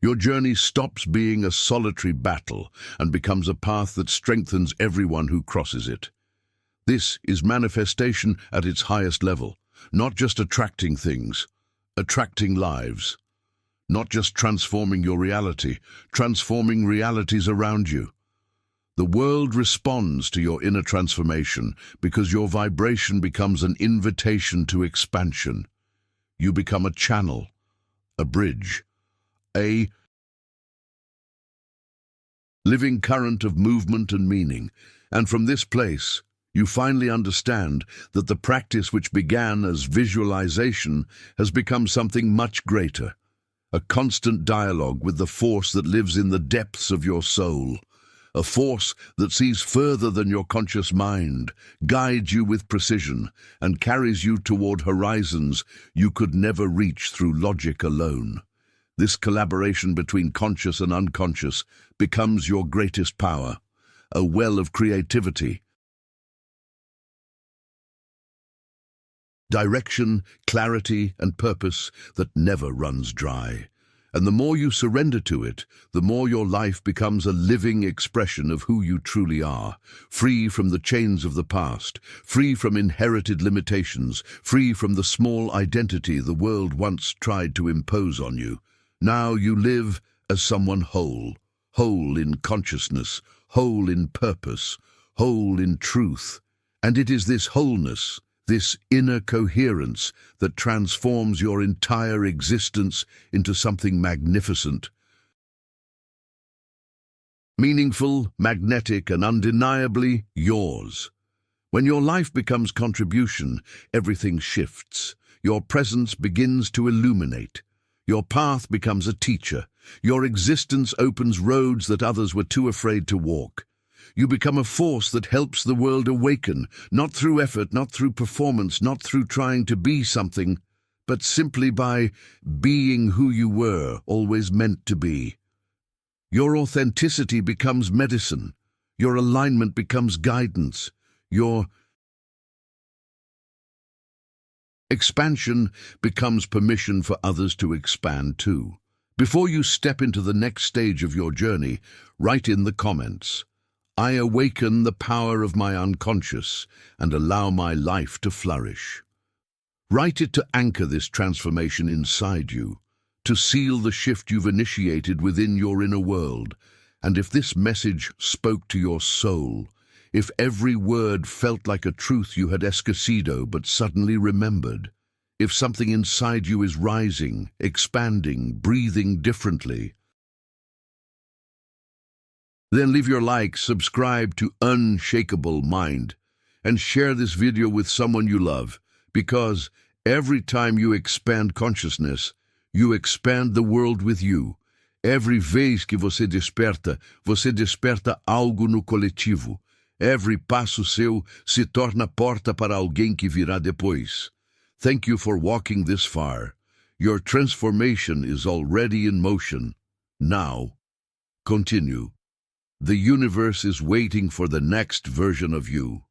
Your journey stops being a solitary battle and becomes a path that strengthens everyone who crosses it. This is manifestation at its highest level, not just attracting things, attracting lives. Not just transforming your reality, transforming realities around you. The world responds to your inner transformation because your vibration becomes an invitation to expansion. You become a channel, a bridge, a living current of movement and meaning. And from this place, you finally understand that the practice which began as visualization has become something much greater. A constant dialogue with the force that lives in the depths of your soul, a force that sees further than your conscious mind, guides you with precision, and carries you toward horizons you could never reach through logic alone. This collaboration between conscious and unconscious becomes your greatest power, a well of creativity, direction, clarity, and purpose that never runs dry. And the more you surrender to it, the more your life becomes a living expression of who you truly are, free from the chains of the past, free from inherited limitations, free from the small identity the world once tried to impose on you. Now you live as someone whole, whole in consciousness, whole in purpose, whole in truth. And it is this wholeness, this inner coherence that transforms your entire existence into something magnificent, meaningful, magnetic, and undeniably yours. When your life becomes contribution, everything shifts. Your presence begins to illuminate. Your path becomes a teacher. Your existence opens roads that others were too afraid to walk. You become a force that helps the world awaken, not through effort, not through performance, not through trying to be something, but simply by being who you were, always meant to be. Your authenticity becomes medicine. Your alignment becomes guidance. Your expansion becomes permission for others to expand too. Before you step into the next stage of your journey, write in the comments, "I awaken the power of my unconscious and allow my life to flourish." Write it to anchor this transformation inside you, to seal the shift you've initiated within your inner world. And if this message spoke to your soul, if every word felt like a truth you had esquecido but suddenly remembered, if something inside you is rising, expanding, breathing differently. Then leave your like, subscribe to Unshakable Mind, and share this video with someone you love, because every time you expand consciousness, you expand the world with you. Every vez que você desperta algo no coletivo. Every passo seu se torna porta para alguém que virá depois. Thank you for walking this far. Your transformation is already in motion. Now, continue. The universe is waiting for the next version of you.